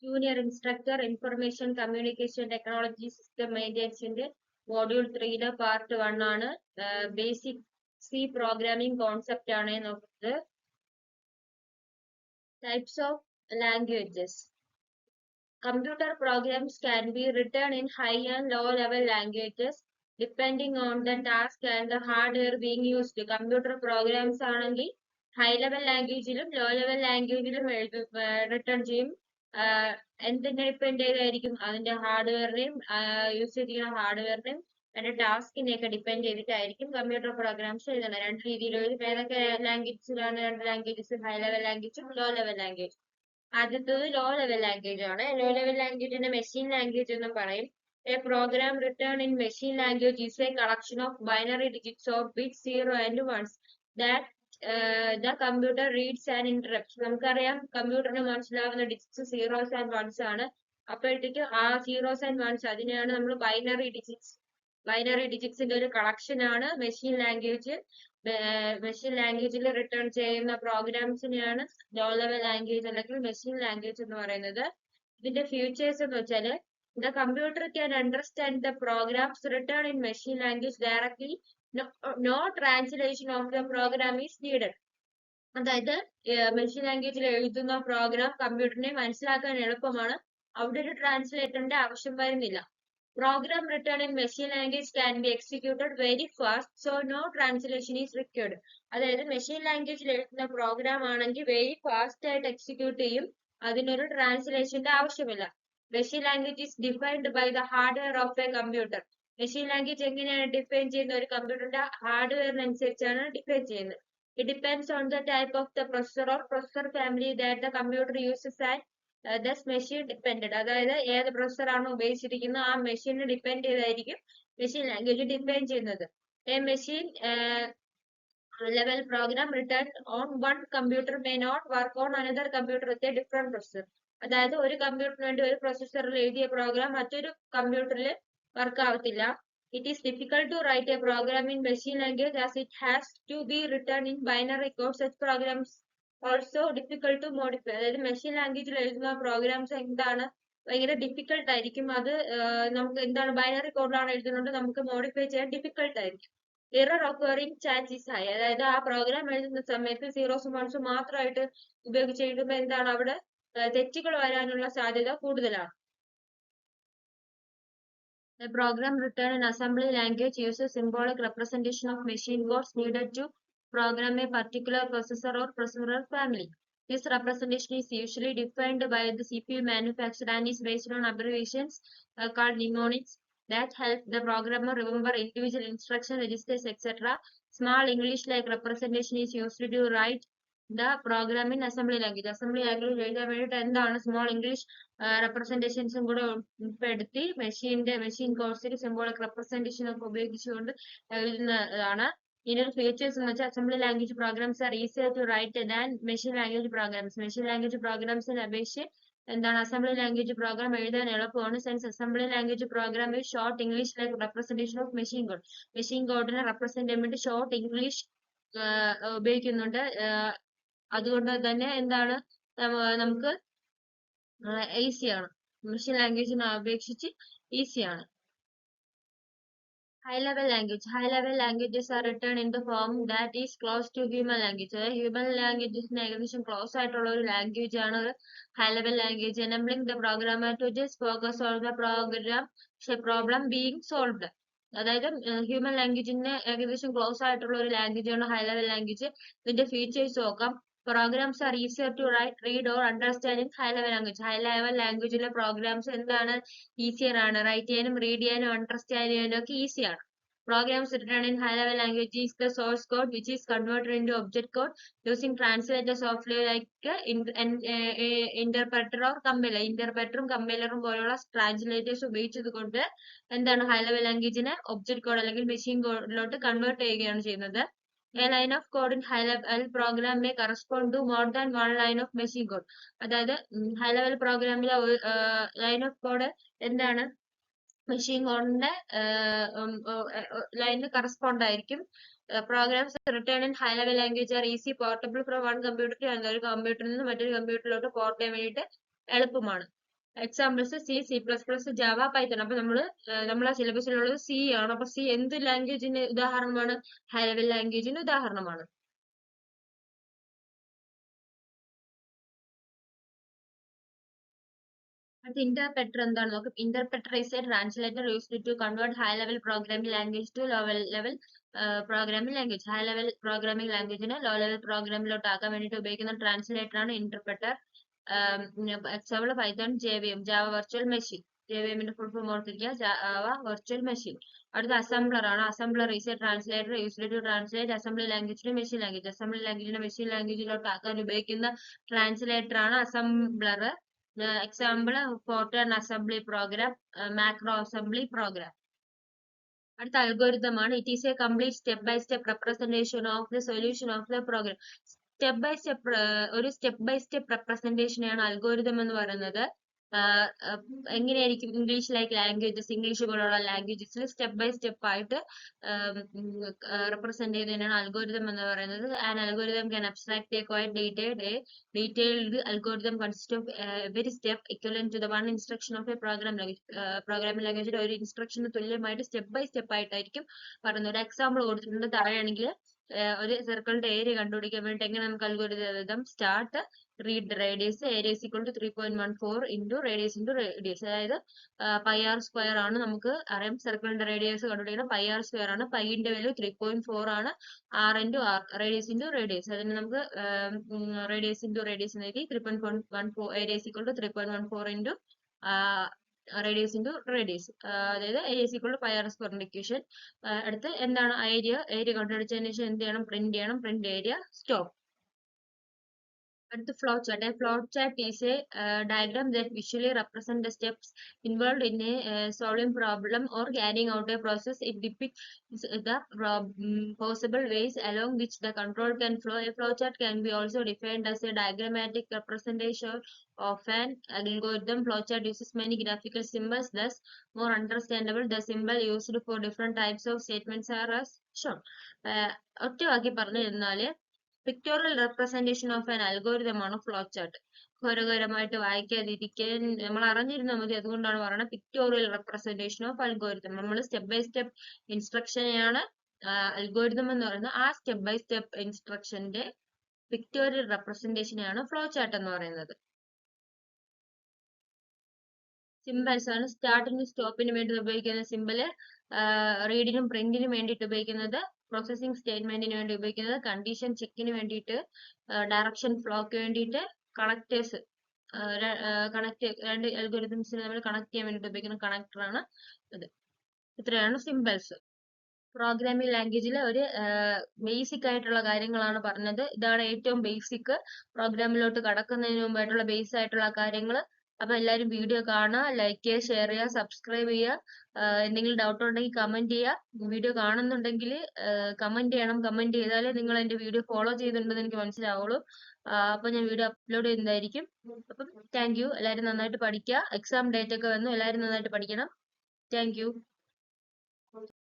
Junior Instructor Information Communication Technology System Maintenance in Module 3 Part 1 ആണ് Basic C Programming Concept ആണ് നോക്കുന്നത്. Types of Languages. Computer programs can be written in high and low level languages depending on the task and the hardware being used. Computer programs ആണെങ്കിൽ high level languageലും low level languageലും return ചെയ്യും. എന്തിനെ depend ചെയ്തായിരിക്കും? അതിന്റെ ഹാർഡ്വെയറിനെയും use ചെയ്തിരിക്കുന്ന ഹാർഡ്വെയറിനെയും അതിന്റെ ടാസ്കിനെയൊക്കെ ഡിപ്പെൻഡ് ചെയ്തിട്ടായിരിക്കും കമ്പ്യൂട്ടർ പ്രോഗ്രാംസ് എഴുതുന്നത്. രണ്ട് രീതിയിൽ എഴുതും. ഏതൊക്കെ ലാംഗ്വേജസിലാണ്? രണ്ട് ലാംഗ്വേജസ്, ഹൈ ലെവൽ ലാംഗ്വേജും ലോ ലെവൽ ലാംഗ്വേജ്. ആദ്യത്തേത് ലോ ലെവൽ ലാംഗ്വേജ് ആണ്. ലോ ലെവൽ ലാംഗ്വേജിനെ മെഷീൻ ലാംഗ്വേജ് എന്നും പറയും. A program written in machine language is a collection of binary digits or bits 0 and 1s that the computer reads and interrupts. നമുക്കറിയാം കമ്പ്യൂട്ടറിന് മനസ്സിലാവുന്ന digits zeros and once ആണ്. അപ്പോഴത്തേക്ക് ആ zeros and once അതിനെയാണ് നമ്മൾ binary ഡിജിറ്റ്സിന്റെ ഒരു കളക്ഷൻ ആണ് machine language. Machine ലാംഗ്വേജിൽ റിട്ടേൺ ചെയ്യുന്ന പ്രോഗ്രാംസിനെയാണ് ലോ ലെവൽ ലാംഗ്വേജ് അല്ലെങ്കിൽ മെഷീൻ ലാംഗ്വേജ് എന്ന് പറയുന്നത്. ഇതിന്റെ ഫീച്ചേഴ്സ് എന്ന് വെച്ചാല് the computer can understand the programs written in machine language directly. No translation of the program is needed. അതായത് മെഷീൻ ലാംഗ്വേജിൽ എഴുതുന്ന പ്രോഗ്രാം കമ്പ്യൂട്ടറിനെ മനസ്സിലാക്കാൻ എളുപ്പമാണ്. അവിടെ ഒരു ട്രാൻസ്ലേറ്ററിന്റെ ആവശ്യം വരുന്നില്ല. Program written in machine language can be executed very fast, so no translation is required. അതായത് മെഷീൻ ലാംഗ്വേജിൽ എഴുതുന്ന പ്രോഗ്രാം ആണെങ്കിൽ വെരി ഫാസ്റ്റ് ആയിട്ട് എക്സിക്യൂട്ട് ചെയ്യും. അതിനൊരു ട്രാൻസ്ലേഷന്റെ ആവശ്യമില്ല. Machine language is defined by the hardware of a computer. Machine language എങ്ങനെയാണ് define ചെയ്യുന്നത്? ഒരു കമ്പ്യൂട്ടറിന്റെ ഹാർഡ്വെയറിനനുസരിച്ചാണ് ഡിഫൈൻ ചെയ്യുന്നത്. It depends on the type of the processor or processor family that the computer uses and thus machine dependent. അതായത് ഏത് processor ആണ് ഉപയോഗിച്ചിരിക്കുന്നത് ആ മെഷീനെ ഡിപ്പെൻഡ് ചെയ്തായിരിക്കും മെഷീൻ ലാംഗ്വേജ് ഡിഫൈൻ ചെയ്യുന്നത്. A machine level program written on one computer may not work on another computer with a different processor. അതായത് ഒരു കമ്പ്യൂട്ടറിന് വേണ്ടി ഒരു പ്രൊസസ്സറിൽ എഴുതിയ പ്രോഗ്രാം മറ്റൊരു കമ്പ്യൂട്ടറിൽ വർക്ക് ആവത്തില്ല. It is difficult to write a program in machine language as it has to be written in binary code. Such programs also difficult to modify. അതായത് machine ലാംഗ്വേജിൽ എഴുതുന്ന പ്രോഗ്രാംസ് എന്താണ് ഭയങ്കര ഡിഫിക്കൽട്ട് ആയിരിക്കും. അത് നമുക്ക് എന്താണ് ബൈനറി കോഡിലാണ് എഴുതുന്നത്, നമുക്ക് മോഡിഫൈ ചെയ്യാൻ ഡിഫിക്കൽട്ട് ആയിരിക്കും. Error occurring chance is high. അതായത് ആ പ്രോഗ്രാം എഴുതുന്ന സമയത്ത് സീറോസും വൺസും മാത്രമായിട്ട് ഉപയോഗിച്ച് എഴുതുമ്പോൾ എന്താണ് അവിടെ തെറ്റുകൾ വരാനുള്ള സാധ്യത കൂടുതലാണ്. The program written in assembly language uses symbolic representation of machine codes needed to program a particular processor or processor family. This representation is usually defined by the CPU manufacturer and is based on abbreviations called mnemonics that help the programmer remember individual instruction registers, etc. Small English-like representation is used to write the program in assembly language. Assembly language എഴുതാൻ വേണ്ടിയിട്ട് എന്താണ് small English റെപ്രസെന്റേഷൻസും കൂടെ ഉൾപ്പെടുത്തി machine കോഴ്സിൽ symbolic representation ഒക്കെ ഉപയോഗിച്ചുകൊണ്ട് എഴുതുന്നതാണ്. ഇതിനൊരു features എന്ന് വെച്ചാൽ assembly language programs are easier to write than machine language programs. Machine language പ്രോഗ്രാംസിനെ അപേക്ഷിച്ച് എന്താണ് അസംബ്ലി ലാംഗ്വേജ് പ്രോഗ്രാം എഴുതാൻ എളുപ്പമാണ്. Since assembly language program is short English like representation of machine code. Machine കോഡിനെ റെപ്രസെന്റ് ചെയ്യാൻ വേണ്ടി ഷോർട്ട് ഇംഗ്ലീഷ് ഉപയോഗിക്കുന്നുണ്ട്. അതുകൊണ്ട് തന്നെ എന്താണ് നമുക്ക് ഈസിയാണ്. മെഷീൻ ലാംഗ്വേജിനെ അപേക്ഷിച്ച് ഈസിയാണ്. High level language. High level languages are written in the form that is close to human language. Human ലാംഗ്വേജസിന് ഏകദേശം ക്ലോസ് ആയിട്ടുള്ള ഒരു ലാംഗ്വേജ് ആണ് high level language. enabling the programmer to just focus on the problem being solved. അതായത് human ലാംഗ്വേജിന് ഏകദേശം close ആയിട്ടുള്ള ഒരു ലാംഗ്വേജ് ആണ് ഹൈ ലെവൽ ലാംഗ്വേജ്. ഇതിന്റെ ഫീച്ചേഴ്സ് നോക്കാം. Programs are easier to write, read or understand in high level language. High level ലാംഗ്വേജിലെ programs എന്താണ് ഈസിയർ ആണ്, റൈറ്റ് ചെയ്യാനും റീഡ് ചെയ്യാനും അണ്ടർസ്റ്റാൻഡ് ചെയ്യാനും ഒക്കെ ഈസിയാണ്. Programs written in high level language is the source code which is converted into object code using translator software like interpreter or compiler. ഇന്റർപ്രറ്ററും കമ്പൈലറും പോലുള്ള translators ഉപയോഗിച്ചത് കൊണ്ട് എന്താണ് ഹൈ ലെവൽ ലാംഗ്വേജിനെ ഒബ്ജക്ട് കോഡ് അല്ലെങ്കിൽ മെഷീൻ കോഡിലോട്ട് കൺവേർട്ട് ചെയ്യുകയാണ് ചെയ്യുന്നത്. A line of code in high level program may correspond to more than one line of machine code. അതായത് high level പ്രോഗ്രാമിലെ line of code എന്താണ് മെഷീൻ കോഡിന്റെ ലൈനിന് കറസ്പോണ്ട് ആയിരിക്കും. Programs written in high level language are easy portable from one computer to another. ഒരു കമ്പ്യൂട്ടറിൽ നിന്ന് മറ്റൊരു കമ്പ്യൂട്ടറിലോട്ട് പോർട്ട് ചെയ്യാൻ വേണ്ടിയിട്ട് എളുപ്പമാണ്. Examples C, C++, Java, Python. അപ്പൊ നമ്മളെ സിലബസിലുള്ളത് സി ആണ്. അപ്പൊ സി എന്ത് ലാംഗ്വേജിന് ഉദാഹരണമാണ്? ഹൈ ലെവൽ ലാംഗ്വേജിന് ഉദാഹരണമാണ്. അടുത്ത ഇന്റർപ്രെറ്റർ എന്താണെന്ന് നോക്കാം. Interpreter is a translator used to convert high level programming language to low level programming language. High level programming ലാംഗ്വേജിനെ ലോ ലെവൽ പ്രോഗ്രാമിലോട്ട് ആക്കാൻ വേണ്ടിയിട്ട് ഉപയോഗിക്കുന്ന ട്രാൻസ്ലേറ്റർ ആണ് interpreter. Example Python, JVM, Java virtual machine. JVMന്റെ ഫുൾ ഫോം ഓർത്തിരിക്കുക, Java virtual machine. അടുത്ത assembler ആണ്. Assembler is a translator used to translate assembly language to machine language. Assembly ലാംഗ്വേജിനെ മെഷീൻ ലാംഗ്വേജിലോട്ട് ആക്കാൻ ഉപയോഗിക്കുന്ന ട്രാൻസ്ലേറ്റർ ആണ് assembler. Example Fortran assembly program, macro assembly program. അടുത്ത അൽഗോരിതം ആണ്. It is a complete step by step representation of the solution of the program. Step by step ഒരു step by step റെപ്രസെന്റേഷനെയാണ് algorithm എന്ന് പറയുന്നത്. എങ്ങനെയായിരിക്കും English languages, English പോലുള്ള ലാംഗ്വേജസിൽ step by step ആയിട്ട് റെപ്രസെന്റ് ചെയ്യുന്നതിനാണ് അൽഗോരിതം എന്ന് പറയുന്നത്. An algorithm can abstract a quite detailed algorithm consist of every step equivalent to the one instruction of a programming ലാംഗ്വേജിൽ ഒരു ഇൻസ്ട്രക്ഷന് തുല്യമായിട്ട് സ്റ്റെപ്പ് ബൈ സ്റ്റെപ്പ് ആയിട്ടായിരിക്കും പറയുന്നത്. ഒരു എക്സാമ്പിൾ കൊടുത്തിട്ടുണ്ട് താഴെയാണെങ്കിൽ ഒരു സർക്കിളിന്റെ ഏരിയ കണ്ടുപിടിക്കാൻ വേണ്ടി എങ്ങനെ നമുക്ക് അൽഗോരിതം എഴുതാം? Start read radius area is equal to 3.14 into radius into radius. അതായത് പൈ ആർ സ്ക്വയർ ആണ്. നമുക്ക് അറിയാം സർക്കിളിന്റെ റേഡിയസ് കണ്ടുപിടിക്കണം. പൈ ആർ സ്ക്വയർ ആണ്. പൈന്റെ വാല്യൂ 3.4 ആണ്. R into R, radius into radius. അതിന് നമുക്ക് റേഡിയസ് ഇൻറ്റു റേഡിയസ് എഴുതി 3.14 area is equal to 3.14 into radius into radius. അതായത് area is equal to pi R സ്ക്വയറിന്റെ ഇക്വേഷൻ. അടുത്ത് എന്താണ് ഏരിയ കണ്ടുപിടിച്ചതിന് ശേഷം എന്ത് ചെയ്യണം? പ്രിന്റ് ചെയ്യണം. Print area stop. At the flowchart, a flowchart is a diagram that visually represents the steps involved in a solving problem or carrying out a process. It depicts the possible ways along which the control can flow. A flowchart can be also defined as a diagrammatic representation of an algorithm. Flowchart uses many graphical symbols, thus more understandable. The symbol used for different types of statements are as shown. ഒറ്റ വാക്കി പറഞ്ഞു തന്നാല് pictorial representation of an algorithm ആണ് flow chart. ഘോരഘോരമായിട്ട് വായിക്കാതിരിക്കാൻ നമ്മൾ അറിഞ്ഞിരുന്നാൽ മതി. അതുകൊണ്ടാണ് പറയുന്നത് pictorial representation of algorithm. നമ്മൾ സ്റ്റെപ്പ് ബൈ സ്റ്റെപ്പ് ഇൻസ്ട്രക്ഷനെയാണ് അൽഗോരിതം എന്ന് പറയുന്നത്. ആ സ്റ്റെപ്പ് ബൈ സ്റ്റെപ്പ് ഇൻസ്ട്രക്ഷന്റെ പിക്ടോറിയൽ റെപ്രസെന്റേഷനെയാണ് ഫ്ലോ ചാർട്ട് എന്ന് പറയുന്നത്. സിമ്പിൾസ് ആണ്. സ്റ്റാർട്ടിനും സ്റ്റോപ്പിനും വേണ്ടി ഉപയോഗിക്കുന്ന സിമ്പിള്, റീഡിനും പ്രിന്റിനും വേണ്ടിയിട്ട് ഉപയോഗിക്കുന്നത്, പ്രോസസിംഗ് സ്റ്റേറ്റ്മെന്റിന് വേണ്ടി ഉപയോഗിക്കുന്നത്, കണ്ടീഷൻ ചെക്കിന് വേണ്ടിയിട്ട്, ഡയറക്ഷൻ ഫ്ലോക്ക് വേണ്ടിയിട്ട്, കണക്ടേഴ്സ് രണ്ട് അൽഗോരിതംസിനെ നമ്മൾ കണക്ട് ചെയ്യാൻ വേണ്ടിയിട്ട് ഉപയോഗിക്കുന്ന കണക്ടർ ആണ് ഇത്. ഇത്രയാണ് സിമ്പിൾസ്. പ്രോഗ്രാമിംഗ് ലാംഗ്വേജിൽ ഒരു ബേസിക് ആയിട്ടുള്ള കാര്യങ്ങളാണ് പറഞ്ഞത്. ഇതാണ് ഏറ്റവും ബേസിക്. പ്രോഗ്രാമിലോട്ട് കടക്കുന്നതിന് മുമ്പായിട്ടുള്ള ബേസ് ആയിട്ടുള്ള കാര്യങ്ങൾ. അപ്പൊ എല്ലാവരും വീഡിയോ കാണുക, ലൈക്ക് ചെയ്യുക, ഷെയർ ചെയ്യുക, സബ്സ്ക്രൈബ് ചെയ്യുക. എന്തെങ്കിലും ഡൗട്ട് ഉണ്ടെങ്കിൽ കമന്റ് ചെയ്യുക. വീഡിയോ കാണുന്നുണ്ടെങ്കിൽ കമന്റ് ചെയ്യണം. കമന്റ് ചെയ്താലേ നിങ്ങൾ എന്റെ വീഡിയോ ഫോളോ ചെയ്തിട്ടുണ്ടെന്ന് എനിക്ക് മനസ്സിലാവുള്ളൂ. അപ്പൊ ഞാൻ വീഡിയോ അപ്ലോഡ് ചെയ്യുന്നതായിരിക്കും. അപ്പം താങ്ക് യു. എല്ലാവരും നന്നായിട്ട് പഠിക്കുക. എക്സാം ഡേറ്റ് ഒക്കെ വന്നു. എല്ലാവരും നന്നായിട്ട് പഠിക്കണം. Thank you.